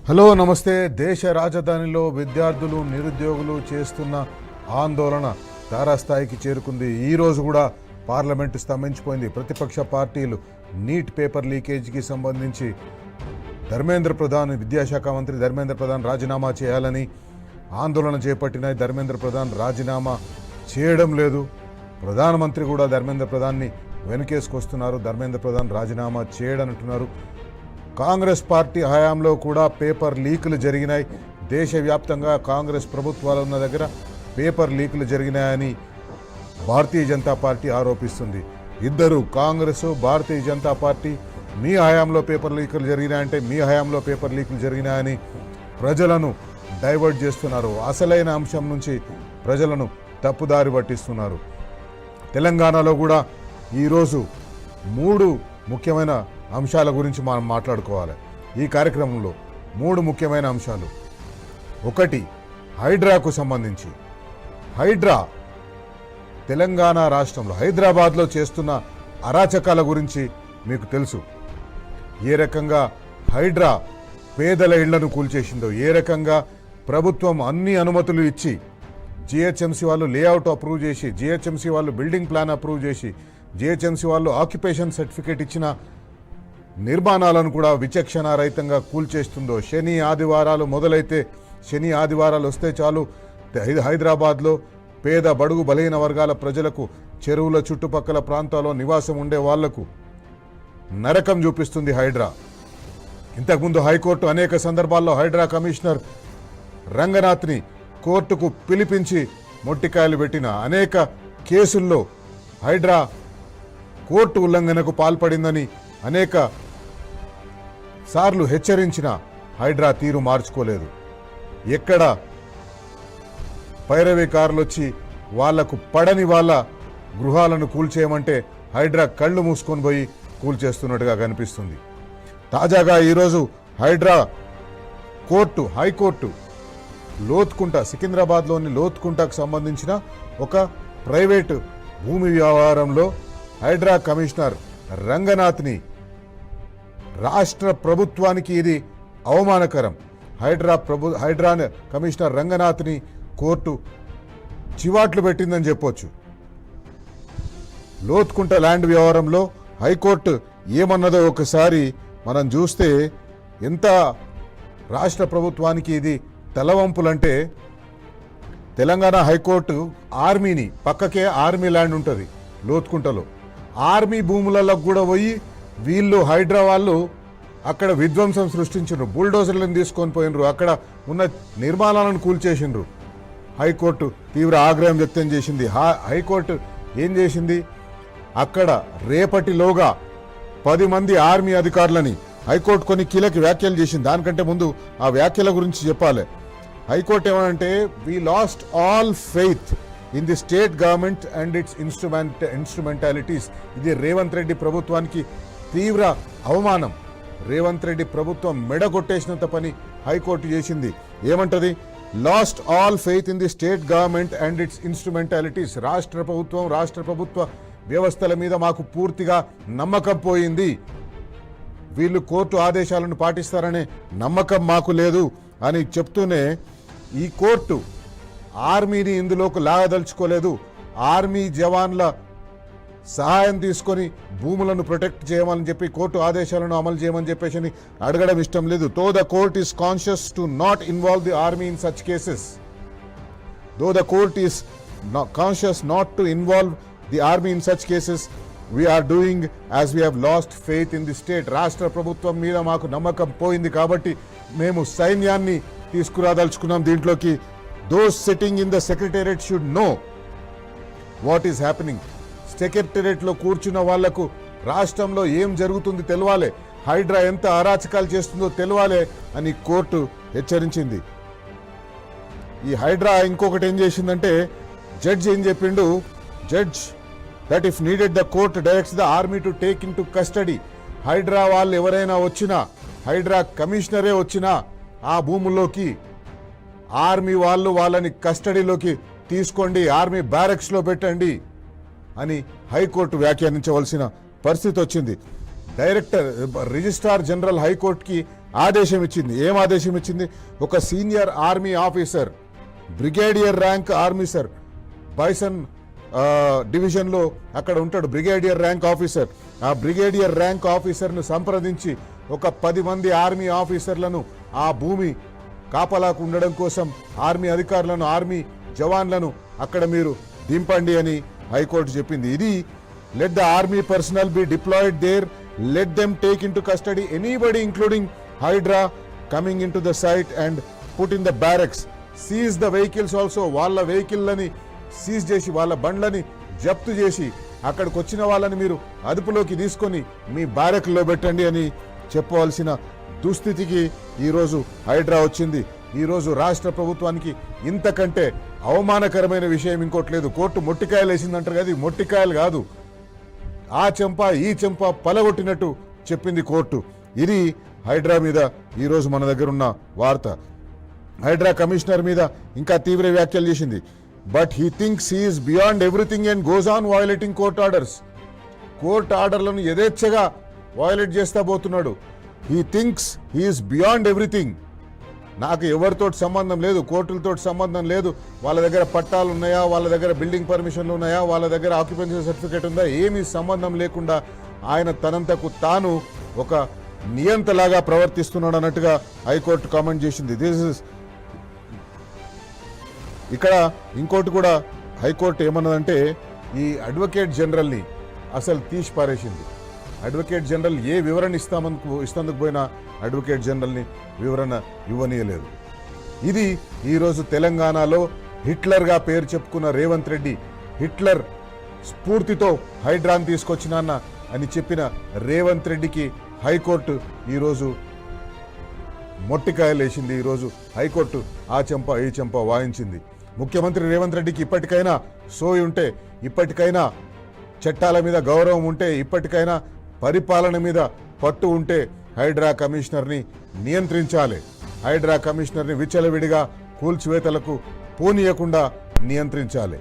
Hello నమస్తే. దేశ రాజధానిలో విద్యార్థులు నిరుద్యోగులు చేస్తున్న ఆందోళన తారాస్థాయికి చేరుకుంది. ఈరోజు కూడా పార్లమెంటు స్తంభించిపోయింది. ప్రతిపక్ష పార్టీలు నీట్ పేపర్ లీకేజీకి సంబంధించి విద్యాశాఖ మంత్రి ధర్మేంద్ర ప్రధాన్ రాజీనామా చేయాలని ఆందోళన చేపట్టినాయి. ధర్మేంద్ర ప్రధాన్ రాజీనామా చేయడం లేదు. ప్రధానమంత్రి కూడా ధర్మేంద్ర ప్రధాన్ని వెనుకేసుకొస్తున్నారు. ధర్మేంద్ర ప్రధాన్ రాజీనామా చేయడంటున్నారు. కాంగ్రెస్ పార్టీ హయాంలో కూడా పేపర్ లీకులు జరిగినాయి. దేశవ్యాప్తంగా కాంగ్రెస్ ప్రభుత్వాలు ఉన్న దగ్గర పేపర్ లీకులు జరిగినాయని భారతీయ జనతా పార్టీ ఆరోపిస్తుంది. ఇద్దరు, కాంగ్రెస్, భారతీయ జనతా పార్టీ, మీ హయాంలో పేపర్ లీకులు జరిగినాయంటే మీ హయాంలో పేపర్ లీకులు జరిగినాయని ప్రజలను డైవర్ట్ చేస్తున్నారు. అసలైన అంశం నుంచి ప్రజలను తప్పుదారి పట్టిస్తున్నారు. తెలంగాణలో కూడా ఈరోజు 3 ముఖ్యమైన అంశాల గురించి మనం మాట్లాడుకోవాలి. ఈ కార్యక్రమంలో 3 ముఖ్యమైన అంశాలు. ఒకటి, హైడ్రాకు సంబంధించి. హైడ్రా తెలంగాణ రాష్ట్రంలో హైదరాబాద్లో చేస్తున్న అరాచకాల గురించి మీకు తెలుసు. ఏ రకంగా హైడ్రా పేదల ఇళ్లను కూల్చేసిందో, ఏ రకంగా ప్రభుత్వం అన్ని అనుమతులు ఇచ్చి జిహెచ్ఎంసీ వాళ్ళు లేఅవుట్ అప్రూవ్ చేసి, జిహెచ్ఎంసీ వాళ్ళు బిల్డింగ్ ప్లాన్ అప్రూవ్ చేసి, జిహెచ్ఎంసీ వాళ్ళు ఆక్యుపేషన్ సర్టిఫికేట్ ఇచ్చిన నిర్మాణాలను కూడా విచక్షణారహితంగా కూల్చేస్తుందో. శని ఆదివారాలు మొదలైతే, శని ఆదివారాలు వస్తే చాలు హైదరాబాద్లో పేద బడుగు బలహీన వర్గాల ప్రజలకు, చెరువుల చుట్టుపక్కల ప్రాంతాల్లో నివాసం ఉండే వాళ్లకు నరకం చూపిస్తుంది హైడ్రా. ఇంతకుముందు హైకోర్టు అనేక సందర్భాల్లో హైడ్రా కమిషనర్ రంగనాథ్ని కోర్టుకు పిలిపించి మొట్టికాయలు పెట్టిన అనేక కేసుల్లో హైడ్రా కోర్టు ఉల్లంఘనకు పాల్పడిందని అనేక సార్లు హెచ్చరించిన హైడ్రా తీరు మార్చుకోలేదు. ఎక్కడ పైరవీకారులు వచ్చి వాళ్లకు పడని వాళ్ళ గృహాలను కూల్చేయమంటే హైడ్రా కళ్ళు మూసుకొని పోయి కూల్చేస్తున్నట్టుగా కనిపిస్తుంది. తాజాగా ఈరోజు హైడ్రా హైకోర్టు లోత్కుంట, సికింద్రాబాద్లోని లోత్కుంటకు సంబంధించిన ఒక ప్రైవేటు భూమి వ్యవహారంలో హైడ్రా కమిషనర్ రంగనాథ్ని, రాష్ట్ర ప్రభుత్వానికి ఇది అవమానకరం, హైడ్రా కమిషనర్ రంగనాథ్ని కోర్టు చివాట్లు పెట్టిందని చెప్పొచ్చు. లోత్కుంట ల్యాండ్ వ్యవహారంలో హైకోర్టు ఏమన్నదో ఒకసారి మనం చూస్తే ఎంత రాష్ట్ర ప్రభుత్వానికి ఇది తలవంపులంటే, తెలంగాణ హైకోర్టు ఆర్మీని, పక్కకే ఆర్మీ ల్యాండ్ ఉంటుంది లోత్కుంటలో, ఆర్మీ భూములలో కూడా పోయి వీళ్ళు హైడ్రా వాళ్ళు అక్కడ విధ్వంసం సృష్టించారు. బుల్డోజర్లను తీసుకొని పోయినరు, అక్కడ ఉన్న నిర్మాణాలను కూల్చేసిండ్రు. హైకోర్టు తీవ్ర ఆగ్రహం వ్యక్తం చేసింది. హైకోర్టు ఏం చేసింది, అక్కడ రేపటిలోగా 10 మంది ఆర్మీ అధికారులని హైకోర్టు కొన్ని కీలక వ్యాఖ్యలు చేసింది. దానికంటే ముందు ఆ వ్యాఖ్యల గురించి చెప్పాలి. హైకోర్టు ఏమంటే, we last all faith in the state government and it's instrumentalities. ఇది రేవంత్ రెడ్డి ప్రభుత్వానికి తీవ్ర అవమానం. రేవంత్ రెడ్డి ప్రభుత్వం మెడగొట్టేసినంత పని హైకోర్టు చేసింది. ఏమంటది, last all faith in the state government and it's instrumentalities. రాష్ట్ర ప్రభుత్వ వ్యవస్థల మీద మాకు పూర్తిగా నమ్మకం పోయింది. వీళ్ళు కోర్టు ఆదేశాలను పాటిస్తారనే నమ్మకం మాకు లేదు అని చెప్తూనే, ఈ కోర్టు ఆర్మీని ఇందులోకి లాగదలుచుకోలేదు. ఆర్మీ జవాన్ల సహాయం తీసుకొని భూములను ప్రొటెక్ట్ చేయమని చెప్పి, కోర్టు ఆదేశాలను అమలు చేయమని చెప్పేసి అడగడం ఇష్టం లేదు. Though the court is conscious to not involve the army in such cases. Though the court is conscious not to involve the army in such cases, we are doing as we have lost faith in the state. రాష్ట్ర ప్రభుత్వం మీద మాకు నమ్మకం పోయింది కాబట్టి మేము సైన్యాన్ని తీసుకురాదలుచుకున్నాం దీంట్లోకి. Those sitting in the secretariat should know what is happening. సెక్రటేరియట్లో కూర్చున్న వాళ్లకు రాష్ట్రంలో ఏం జరుగుతుంది తెలవాలి, హైడ్రా ఎంత అరాచకాలు చేస్తుందో తెలవాలి అని కోర్టు హెచ్చరించింది. ఈ హైడ్రా ఇంకొకటి ఏం చేసిందంటే, జడ్జ్ ఏం చెప్పిండు, judge that if needed the court directs the army to take into custody. HYDRAA వాళ్ళు ఎవరైనా వచ్చినా, హైడ్రా కమిషనరే వచ్చినా ఆ భూముల్లోకి ఆర్మీ వాళ్ళు వాళ్ళని కస్టడీలోకి తీసుకోండి, ఆర్మీ బ్యారక్స్లో పెట్టండి అని హైకోర్టు వ్యాఖ్యానించవలసిన పరిస్థితి వచ్చింది. రిజిస్ట్రార్ జనరల్ హైకోర్టుకి ఆదేశం ఇచ్చింది. ఏం ఆదేశం ఇచ్చింది? ఒక senior army officer, brigadier rank ఆర్మీసర్, బైసన్ డివిజన్లో అక్కడ ఉంటాడు బ్రిగేడియర్ ర్యాంక్ ఆఫీసర్. ఆ బ్రిగేడియర్ ర్యాంక్ ఆఫీసర్ను సంప్రదించి ఒక 10 మంది ఆర్మీ ఆఫీసర్లను ఆ భూమి కాపలాకు ఉండడం కోసం ఆర్మీ అధికారులను, ఆర్మీ జవాన్లను అక్కడ మీరు దింపండి అని హైకోర్టు చెప్పింది. ఇది let the army personnel be deployed there, let them take into custody anybody including HYDRAA coming into the site and put in the barracks, seize the vehicles also. వాళ్ళ వెహికల్లని seize చేసి, వాళ్ళ బండ్లని జప్తు చేసి అక్కడికి వచ్చిన వాళ్ళని మీరు అదుపులోకి తీసుకొని మీ బ్యారక్లో పెట్టండి అని చెప్పవలసిన దుస్థితికి ఈరోజు హైడ్రా వచ్చింది. ఈరోజు రాష్ట్ర ప్రభుత్వానికి ఇంతకంటే అవమానకరమైన విషయం ఇంకోటి లేదు. కోర్టు మొట్టికాయలు వేసిందంటారు కదా, మొట్టికాయలు కాదు, ఆ చెంప ఈ చెంప పలగొట్టినట్టు చెప్పింది కోర్టు. ఇది హైడ్రా మీద ఈరోజు మన దగ్గర ఉన్న వార్త. హైడ్రా కమిషనర్ మీద ఇంకా తీవ్ర వ్యాఖ్యలు చేసింది. But he thinks he is beyond everything and goes on violating court orders. Court ఆర్డర్లను యథేచ్ఛగా వయలేట్ చేస్తా పోతున్నాడు. He thinks he is beyond everything. నాకు ఎవరితో సంబంధం లేదు, కోర్టులతో సంబంధం లేదు, వాళ్ళ దగ్గర పట్టాలు ఉన్నాయా, వాళ్ళ దగ్గర బిల్డింగ్ పర్మిషన్లు ఉన్నాయా, వాళ్ళ దగ్గర ఆక్యుపెన్సీ సర్టిఫికేట్ ఉందా, ఏమీ సంబంధం లేకుండా ఆయన తనంతకు తాను ఒక నియంతలాగా ప్రవర్తిస్తున్నాడు అన్నట్టుగా హైకోర్టు కామెంట్ చేసింది. దిస్ ఇస్ ఇక్కడ ఇంకోటి కూడా హైకోర్టు ఏమన్నదంటే, ఈ అడ్వకేట్ జనరల్ని అసలు తీసి పారేసింది. అడ్వకేట్ జనరల్ ఏ వివరణ ఇస్తందుకు పోయినా అడ్వకేట్ జనరల్ని వివరణ ఇవ్వనీయలేదు. ఇది ఈరోజు తెలంగాణలో హిట్లర్గా పేరు చెప్పుకున్న రేవంత్ రెడ్డి, హిట్లర్ స్ఫూర్తితో హైడ్రాన్ తీసుకొచ్చినాన్న అని చెప్పిన రేవంత్ రెడ్డికి హైకోర్టు ఈరోజు మొట్టికాయలు వేసింది. ఈరోజు హైకోర్టు ఆ చెంప ఈ చెంప వాయించింది. ముఖ్యమంత్రి రేవంత్ రెడ్డికి ఇప్పటికైనా సోయి ఉంటే, ఇప్పటికైనా చట్టాల మీద గౌరవం ఉంటే, ఇప్పటికైనా పరిపాలన మీద పట్టు ఉంటే హైడ్రా కమిషనర్ని నియంత్రించాలి. హైడ్రా కమిషనర్ని విచ్చలవిడిగా కూల్చివేతలకు పోనీయకుండా నియంత్రించాలి.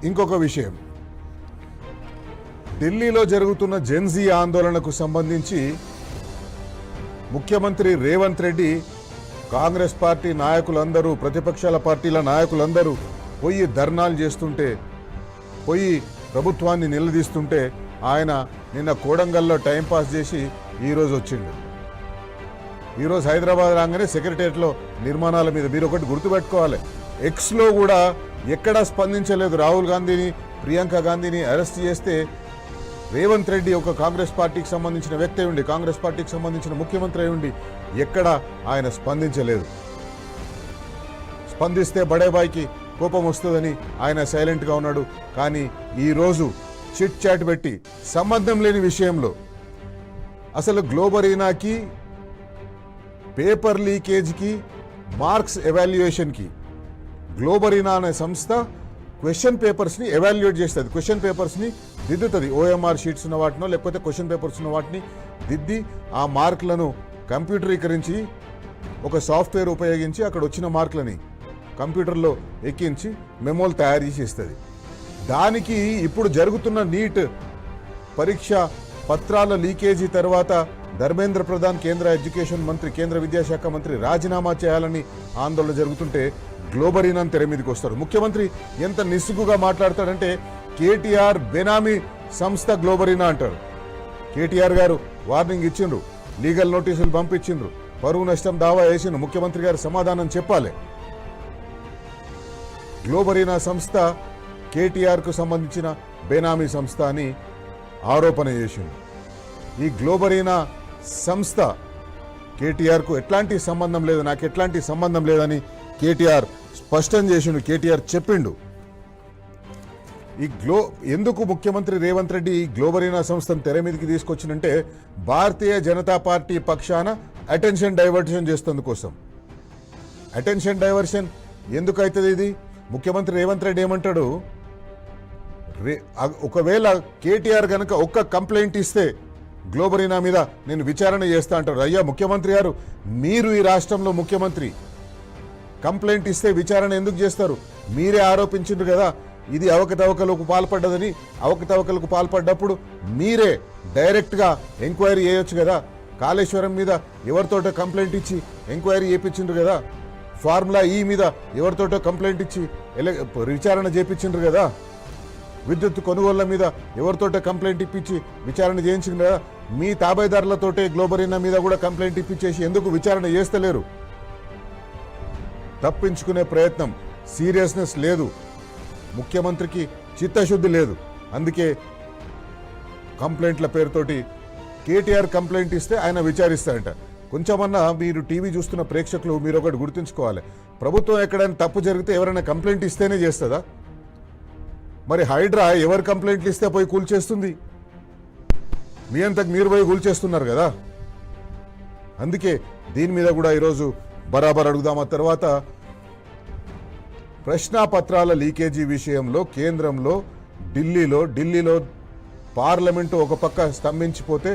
ఇంకొక విషయం, ఢిల్లీలో జరుగుతున్న జెన్జీ ఆందోళనకు సంబంధించి ముఖ్యమంత్రి రేవంత్ రెడ్డి, కాంగ్రెస్ పార్టీ నాయకులందరూ, ప్రతిపక్షాల పార్టీల నాయకులందరూ పోయి ధర్నాలు చేస్తుంటే, పోయి ప్రభుత్వాన్ని నిలదీస్తుంటే ఆయన నిన్న కోడంగల్లో టైంపాస్ చేసి ఈరోజు వచ్చిండు. ఈరోజు హైదరాబాద్ రాగానే సెక్రటరియట్లో నిర్మాణాల మీద మీరు ఒకటి గుర్తుపెట్టుకోవాలి, ఎక్స్లో కూడా ఎక్కడా స్పందించలేదు. రాహుల్ గాంధీని, ప్రియాంక గాంధీని అరెస్ట్ చేస్తే రేవంత్ రెడ్డి ఒక కాంగ్రెస్ పార్టీకి సంబంధించిన వ్యక్తి అయి ఉండి, కాంగ్రెస్ పార్టీకి సంబంధించిన ముఖ్యమంత్రి అయి ఉండి ఎక్కడ ఆయన స్పందించలేదు. స్పందిస్తే బడేబాయికి కోపం వస్తుందని ఆయన సైలెంట్గా ఉన్నాడు. కానీ ఈరోజు చిట్ చాట్ పెట్టి సంబంధం లేని విషయంలో, అసలు గ్లోబరీనాకి, పేపర్ లీకేజ్కి, మార్క్స్ ఎవాల్యుయేషన్కి గ్లోబరీనా అనే సంస్థ క్వశ్చన్ పేపర్స్ని ఎవాల్యుయేట్ చేస్తుంది. క్వశ్చన్ పేపర్స్ని దిద్దుతుంది. ఓఎంఆర్ షీట్స్ ఉన్న వాటినో లేకపోతే క్వశ్చన్ పేపర్స్ ఉన్న వాటిని దిద్ది ఆ మార్కులను కంప్యూటరీకరించి ఒక సాఫ్ట్వేర్ ఉపయోగించి అక్కడ వచ్చిన మార్కులని కంప్యూటర్లో ఎక్కించి మెమోలు తయారు చేసి ఇస్తుంది. దానికి ఇప్పుడు జరుగుతున్న నీట్ పరీక్ష పత్రాల లీకేజీ తర్వాత ధర్మేంద్ర ప్రధాన్, కేంద్ర ఎడ్యుకేషన్ మంత్రి, కేంద్ర విద్యాశాఖ మంత్రి రాజీనామా చేయాలని ఆందోళన జరుగుతుంటే గ్లోబరీనా తెర మీదకి వస్తారు. ముఖ్యమంత్రి ఎంత నిస్సిగ్గుగా మాట్లాడతాడంటే, కేటీఆర్ బెనామీ సంస్థ గ్లోబరీనా అంటారు. కేటీఆర్ గారు వార్నింగ్ ఇచ్చిండ్రు, లీగల్ నోటీసులు పంపించిండ్రు, పరువు నష్టం దావా వేసిండ్రు. ముఖ్యమంత్రి గారు సమాధానం చెప్పాలి. గ్లోబరీనా సంస్థ కేటీఆర్కు సంబంధించిన బెనామీ సంస్థ అని ఆరోపణ చేసిండు. ఈ గ్లోబరీనా సంస్థ కేటీఆర్కు ఎట్లాంటి సంబంధం లేదు, నాకు ఎట్లాంటి సంబంధం లేదని కేటీఆర్ స్పష్టం చేసిండు. కేటీఆర్ చెప్పిండు. ఎందుకు ముఖ్యమంత్రి రేవంత్ రెడ్డి ఈ గ్లోబరీనా సంస్థను తెర మీదకి తీసుకొచ్చిందంటే, భారతీయ జనతా పార్టీ పక్షాన అటెన్షన్ డైవర్షన్ చేసేందుకోసం. అటెన్షన్ డైవర్షన్ ఎందుకైతుంది? ఇది ముఖ్యమంత్రి రేవంత్ రెడ్డి ఏమంటాడు, ఒకవేళ కేటీఆర్ కనుక ఒక్క కంప్లైంట్ ఇస్తే గ్లోబరీనా మీద నేను విచారణ చేస్తా అంటారు. అయ్యా ముఖ్యమంత్రి గారు, మీరు ఈ రాష్ట్రంలో ముఖ్యమంత్రి, కంప్లైంట్ ఇస్తే విచారణ ఎందుకు చేస్తారు? మీరే ఆరోపించిండ్రు కదా ఇది అవకతవకలకు పాల్పడ్డదని. అవకతవకలకు పాల్పడ్డప్పుడు మీరే డైరెక్ట్గా ఎంక్వైరీ చేయొచ్చు కదా. కాళేశ్వరం మీద ఎవరితోటో కంప్లైంట్ ఇచ్చి ఎంక్వైరీ చేయించిండ్రు కదా, ఫార్ములా ఈ మీద ఎవరితోటో కంప్లైంట్ ఇచ్చి విచారణ చేయించిండ్రు కదా, విద్యుత్ కొనుగోళ్ల మీద ఎవరితోటో కంప్లైంట్ ఇప్పించి విచారణ చేయించిండ్రు కదా, మీ తాబేదారులతోటే గ్లోబరీనా మీద కూడా కంప్లైంట్ ఇప్పించేసి ఎందుకు విచారణ చేస్తలేరు? తప్పించుకునే ప్రయత్నం, సీరియస్నెస్ లేదు, ముఖ్యమంత్రికి చిత్తశుద్ధి లేదు. అందుకే కంప్లైంట్ల పేరుతోటి కేటీఆర్ కంప్లైంట్ ఇస్తే ఆయన విచారిస్తారంట. కొంచెమన్నా మీరు టీవీ చూస్తున్న ప్రేక్షకులు మీరు ఒకటి గుర్తుంచుకోవాలి, ప్రభుత్వం ఎక్కడైనా తప్పు జరిగితే ఎవరైనా కంప్లైంట్ ఇస్తేనే చేస్తుందా? మరి హైడ్రా ఎవరు కంప్లైంట్లు ఇస్తే పోయి కూల్చేస్తుంది? మీ అంతకు మీరు పోయి కూల్చేస్తున్నారు కదా. అందుకే దీని మీద కూడా ఈరోజు బరాబర్ అడుగుదాం. ఆ తర్వాత ప్రశ్నాపత్రాల లీకేజీ విషయంలో కేంద్రంలో ఢిల్లీలో పార్లమెంటు ఒక పక్క స్తంభించిపోతే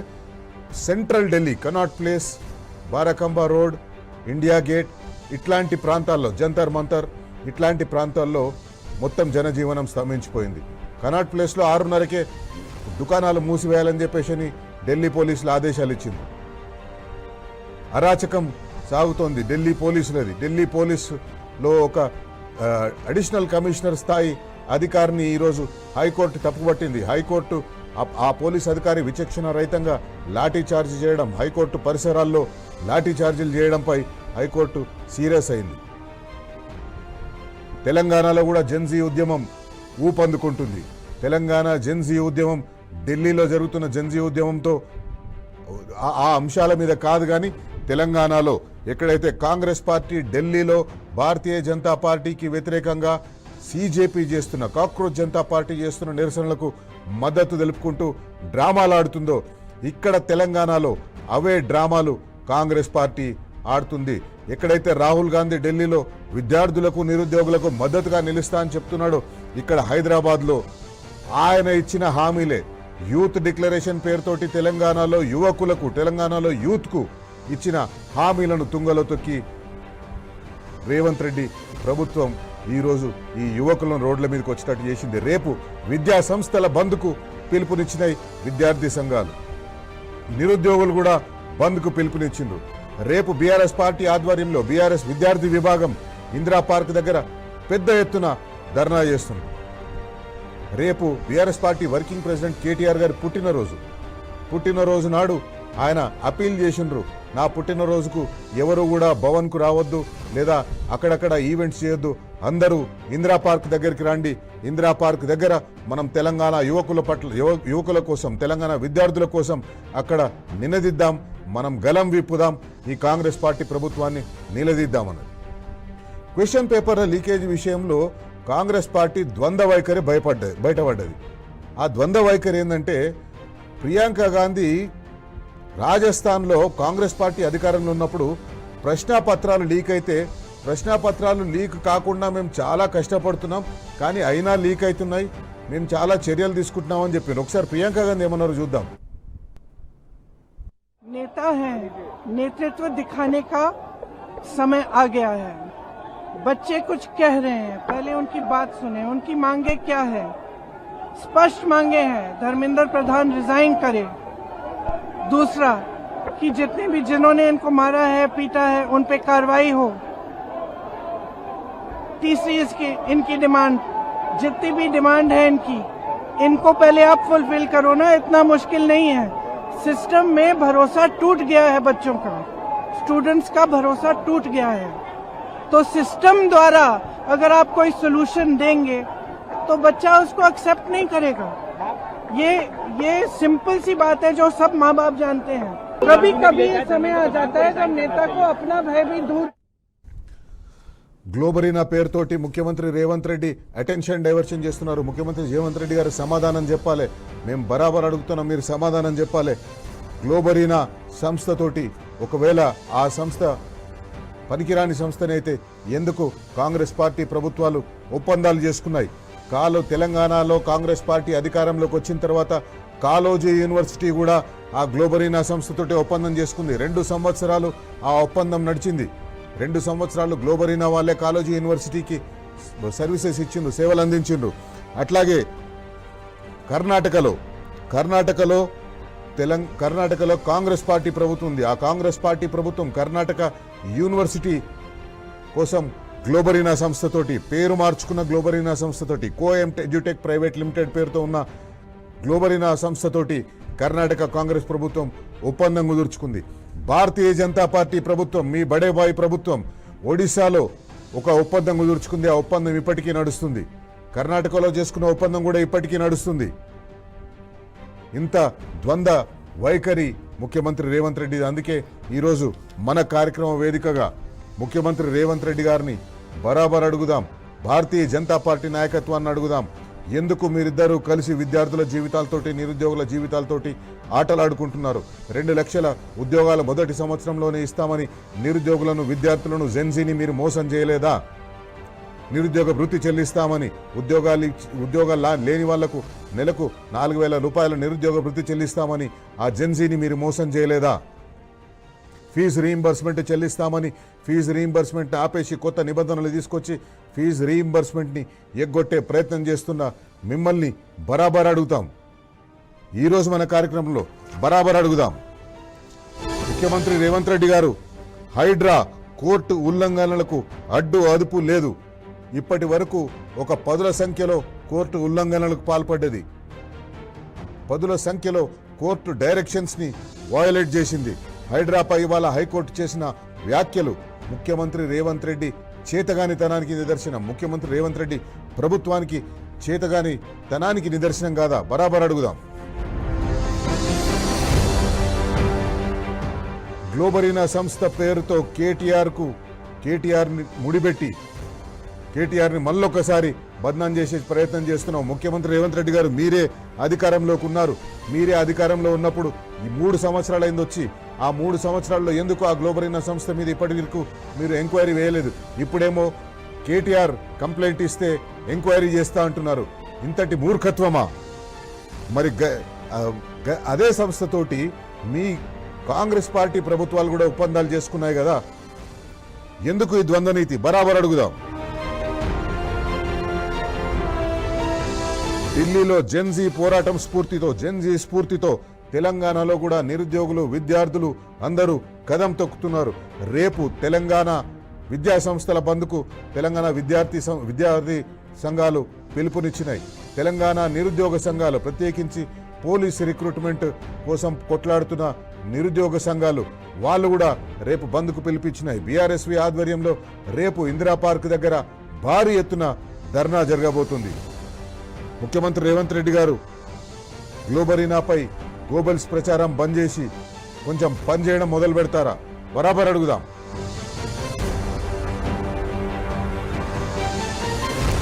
central Delhi, Connaught place, Barakhamba road, India gate ఇట్లాంటి ప్రాంతాల్లో, జంతర్ మంతర్ ఇట్లాంటి ప్రాంతాల్లో మొత్తం జనజీవనం స్తంభించిపోయింది. కనాట్ ప్లేస్లో 6:30కే దుకాణాలు మూసివేయాలని చెప్పేసి ఢిల్లీ పోలీసులు ఆదేశాలు ఇచ్చింది. అరాచకం సాగుతోంది ఢిల్లీ పోలీసులది. ఢిల్లీ పోలీసులో ఒక అడిషనల్ కమిషనర్ స్థాయి అధికారిని ఈరోజు హైకోర్టు తప్పుపట్టింది. హైకోర్టు ఆ పోలీస్ అధికారి విచక్షణ రహితంగా లాఠీ చార్జ్ చేయడం, హైకోర్టు పరిసరాల్లో లాఠీ చార్జీలు చేయడంపై హైకోర్టు సీరియస్ అయింది. తెలంగాణలో కూడా జెన్జీ ఉద్యమం ఊపందుకుంటుంది. తెలంగాణ జెన్జీ ఉద్యమం ఢిల్లీలో జరుగుతున్న జెన్జీ ఉద్యమంతో ఆ అంశాల మీద కాదు, కానీ తెలంగాణలో ఎక్కడైతే కాంగ్రెస్ పార్టీ ఢిల్లీలో భారతీయ జనతా పార్టీకి వ్యతిరేకంగా సీజేపీ చేస్తున్న, కాక్రోచ్ జనతా పార్టీ చేస్తున్న నిరసనలకు మద్దతు తెలుపుకుంటూ డ్రామాలు ఆడుతుందో, ఇక్కడ తెలంగాణలో అవే డ్రామాలు కాంగ్రెస్ పార్టీ ఆడుతుంది. ఎక్కడైతే రాహుల్ గాంధీ ఢిల్లీలో విద్యార్థులకు నిరుద్యోగులకు మద్దతుగా నిలుస్తా అని చెప్తున్నాడో, ఇక్కడ హైదరాబాద్లో ఆయన ఇచ్చిన హామీలే, యూత్ డిక్లరేషన్ పేరుతోటి తెలంగాణలో యువకులకు, తెలంగాణలో యూత్కు ఇచ్చిన హామీలను తుంగలో తొక్కి రేవంత్ రెడ్డి ప్రభుత్వం ఈరోజు ఈ యువకులను రోడ్ల మీదకి వచ్చేటట్టు చేసింది. రేపు విద్యా సంస్థల బంద్కు పిలుపునిచ్చినాయి విద్యార్థి సంఘాలు, నిరుద్యోగులు కూడా బంద్కు పిలుపునిచ్చిండ్రు. రేపు బీఆర్ఎస్ పార్టీ ఆధ్వర్యంలో బీఆర్ఎస్ విద్యార్థి విభాగం ఇందిరా పార్క్ దగ్గర పెద్ద ఎత్తున ధర్నా చేస్తుంది. రేపు BRS party working president KTR గారి పుట్టినరోజు నాడు ఆయన అపీల్ చేసిండ్రు, నా పుట్టినరోజుకు ఎవరు కూడా భవన్కు రావద్దు, లేదా అక్కడక్కడ ఈవెంట్స్ చేయొద్దు, అందరూ ఇందిరా పార్క్ దగ్గరికి రండి, ఇందిరా పార్క్ దగ్గర మనం తెలంగాణ యువకుల కోసం, తెలంగాణ విద్యార్థుల కోసం అక్కడ నినదిద్దాం, మనం గలం విప్పుదాం, ఈ కాంగ్రెస్ పార్టీ ప్రభుత్వాన్ని నిలదీద్దామన్నది. క్వశ్చన్ పేపర్ల లీకేజీ విషయంలో కాంగ్రెస్ పార్టీ ద్వంద్వ వైఖరి బయటపడ్డది. ఆ ద్వంద్వ వైఖరి ఏంటంటే, ప్రియాంక గాంధీ రాజస్థాన్లో కాంగ్రెస్ పార్టీ అధికారంలో ఉన్నప్పుడు ప్రశ్నాపత్రాలు లీక్ అయితే, ప్రశ్నాపత్రాలు లీక్ కాకుండా మేము చాలా కష్టపడుతున్నాం, కానీ అయినా లీక్ అవుతున్నాయి, మేము చాలా చర్యలు తీసుకుంటున్నామని చెప్పారు. ఒకసారి ప్రియాంక గాంధీ ఏమన్నారు చూద్దాం. नेता है, नेतृत्व दिखाने का समय आ गया है. बच्चे कुछ कह रहे हैं, पहले उनकी बात सुने. उनकी मांगे क्या है? स्पष्ट मांगे हैं, धर्मेंद्र प्रधान रिजाइन करे. दूसरा कि जितने भी जिन्होंने इनको मारा है, पीटा है, उन पे कार्रवाई हो. तीसरी इनकी डिमांड, जितनी भी डिमांड है इनको पहले आप फुलफिल करो ना, इतना मुश्किल नहीं है. सिस्टम में भरोसा टूट गया है, बच्चों का, स्टूडेंट्स का भरोसा टूट गया है. तो सिस्टम द्वारा अगर आप कोई सोल्यूशन देंगे तो बच्चा उसको एक्सेप्ट नहीं करेगा. ये सिंपल सी बात है जो सब माँ बाप जानते हैं. कभी कभी ये समय आ जाता है जब नेता को अपना भय भी दूर. గ్లోబరీనా పేరుతోటి ముఖ్యమంత్రి రేవంత్ రెడ్డి అటెన్షన్ డైవర్షన్ చేస్తున్నారు. ముఖ్యమంత్రి రేవంత్ రెడ్డి గారు సమాధానం చెప్పాలి, మేము బరాబర్ అడుగుతున్నాం, మీరు సమాధానం చెప్పాలి. గ్లోబరీనా సంస్థతోటి ఒకవేళ ఆ సంస్థ పనికిరాని సంస్థనైతే ఎందుకు కాంగ్రెస్ పార్టీ ప్రభుత్వాలు ఒప్పందాలు చేసుకున్నాయి? తెలంగాణలో కాంగ్రెస్ పార్టీ అధికారంలోకి వచ్చిన తర్వాత కాలోజీ యూనివర్సిటీ కూడా ఆ గ్లోబరీనా సంస్థతోటి ఒప్పందం చేసుకుంది. 2 సంవత్సరాలు ఆ ఒప్పందం నడిచింది. 2 సంవత్సరాలు గ్లోబరీనా వాళ్ళే కాలోజీ యూనివర్సిటీకి సర్వీసెస్ ఇచ్చిండ్రు, సేవలు అందించిండ్రు. అట్లాగే కర్ణాటకలో కర్ణాటకలో కాంగ్రెస్ పార్టీ ప్రభుత్వం ఉంది. ఆ కాంగ్రెస్ పార్టీ ప్రభుత్వం కర్ణాటక యూనివర్సిటీ కోసం గ్లోబరీనా సంస్థతోటి, పేరు మార్చుకున్న గ్లోబరీనా సంస్థతోటి, ఎడ్యుటెక్ ప్రైవేట్ లిమిటెడ్ పేరుతో ఉన్న గ్లోబరీనా సంస్థతోటి కర్ణాటక కాంగ్రెస్ ప్రభుత్వం ఒప్పందం కుదుర్చుకుంది. భారతీయ జనతా పార్టీ ప్రభుత్వం, మీ బడేబాయి ప్రభుత్వం ఒడిశాలో ఒక ఒప్పందం కుదుర్చుకుంది. ఆ ఒప్పందం ఇప్పటికీ నడుస్తుంది. కర్ణాటకలో చేసుకున్న ఒప్పందం కూడా ఇప్పటికీ నడుస్తుంది. ఇంత ద్వంద్వ వైఖరి ముఖ్యమంత్రి రేవంత్ రెడ్డి. అందుకే ఈరోజు మన కార్యక్రమ వేదికగా ముఖ్యమంత్రి రేవంత్ రెడ్డి గారిని బరాబర్ అడుగుదాం, భారతీయ జనతా పార్టీ నాయకత్వాన్ని అడుగుదాం. ఎందుకు మీరిద్దరూ కలిసి విద్యార్థుల జీవితాలతోటి, నిరుద్యోగుల జీవితాలతోటి ఆటలాడుకుంటున్నారు? 2 లక్షల ఉద్యోగాలు మొదటి సంవత్సరంలోనే ఇస్తామని నిరుద్యోగులను, విద్యార్థులను, జెన్జీని మీరు మోసం చేయలేదా? నిరుద్యోగ వృత్తి చెల్లిస్తామని, ఉద్యోగాలు లేని వాళ్లకు నెలకు 4,000 రూపాయల నిరుద్యోగ వృత్తి చెల్లిస్తామని ఆ జెన్జీని మీరు మోసం చేయలేదా? ఫీజు రీయింబర్స్మెంట్ చెల్లిస్తామని ఫీజు రీయింబర్స్మెంట్ ఆపేసి కొత్త నిబంధనలు తీసుకొచ్చి ఫీజు రీయింబర్స్మెంట్ని ఎగ్గొట్టే ప్రయత్నం చేస్తున్న మిమ్మల్ని బరాబర్ అడుగుతాం. ఈరోజు మన కార్యక్రమంలో బరాబర్ అడుగుదాం. ముఖ్యమంత్రి రేవంత్ రెడ్డి గారు, హైడ్రా కోర్టు ఉల్లంఘనలకు అడ్డు అదుపు లేదు. ఇప్పటి వరకు ఒక 10ల సంఖ్యలో కోర్టు ఉల్లంఘనలకు పాల్పడ్డది. 10ల సంఖ్యలో కోర్టు డైరెక్షన్స్ని వయలేట్ చేసింది. హైడ్రాపై ఇవాళ హైకోర్టు చేసిన వ్యాఖ్యలు ముఖ్యమంత్రి రేవంత్ రెడ్డి చేతగానితనానికి నిదర్శనం. ముఖ్యమంత్రి రేవంత్ రెడ్డి ప్రభుత్వానికి చేతగానితనానికి నిదర్శనం కాదా? బరాబర్ అడుగుదాం. గ్లోబరీనా సంస్థ పేరుతో కేటీఆర్ని ముడిపెట్టి కేటీఆర్ని మళ్ళొకసారి బద్నాం చేసే ప్రయత్నం చేస్తున్నాం. ముఖ్యమంత్రి రేవంత్ రెడ్డి గారు, మీరే అధికారంలోకి ఉన్నారు. మీరే అధికారంలో ఉన్నప్పుడు ఈ 3 సంవత్సరాలైంది వచ్చి, ఆ 3 సంవత్సరాల్లో ఎందుకు ఆ గ్లోబరీనా సంస్థ మీద ఇప్పటి వరకు మీరు ఎంక్వైరీ వేయలేదు? ఇప్పుడేమో కేటీఆర్ కంప్లైంట్ ఇస్తే ఎంక్వైరీ చేస్తా అంటున్నారు. ఇంతటి మూర్ఖత్వమా? మరి అదే సంస్థతోటి మీ కాంగ్రెస్ పార్టీ ప్రభుత్వాలు కూడా ఒప్పందాలు చేసుకున్నాయి కదా. ఎందుకు ఈ ద్వంద్వ నీతి? బరాబర్ అడుగుదాం. ఢిల్లీలో జెన్జీ పోరాటం స్ఫూర్తితో తెలంగాణలో కూడా నిరుద్యోగులు, విద్యార్థులు అందరూ కదం తొక్కుతున్నారు. రేపు తెలంగాణ విద్యా సంస్థల బంద్కు తెలంగాణ విద్యార్థి సంఘాలు పిలుపునిచ్చినాయి. తెలంగాణ నిరుద్యోగ సంఘాలు, ప్రత్యేకించి పోలీసు రిక్రూట్మెంట్ కోసం కొట్లాడుతున్న నిరుద్యోగ సంఘాలు, వాళ్ళు కూడా రేపు బంద్కు పిలిపించినాయి. బీఆర్ఎస్వి ఆధ్వర్యంలో రేపు ఇందిరా పార్క్ దగ్గర భారీ ఎత్తున ధర్నా జరగబోతుంది. ముఖ్యమంత్రి రేవంత్ రెడ్డి గారు గ్లోబరీనాపై గోబల్స్ ప్రచారం బంద్ చేసి కొంచెం పనిచేయడం మొదలు పెడతారా? బరాబర్ అడుగుదాం.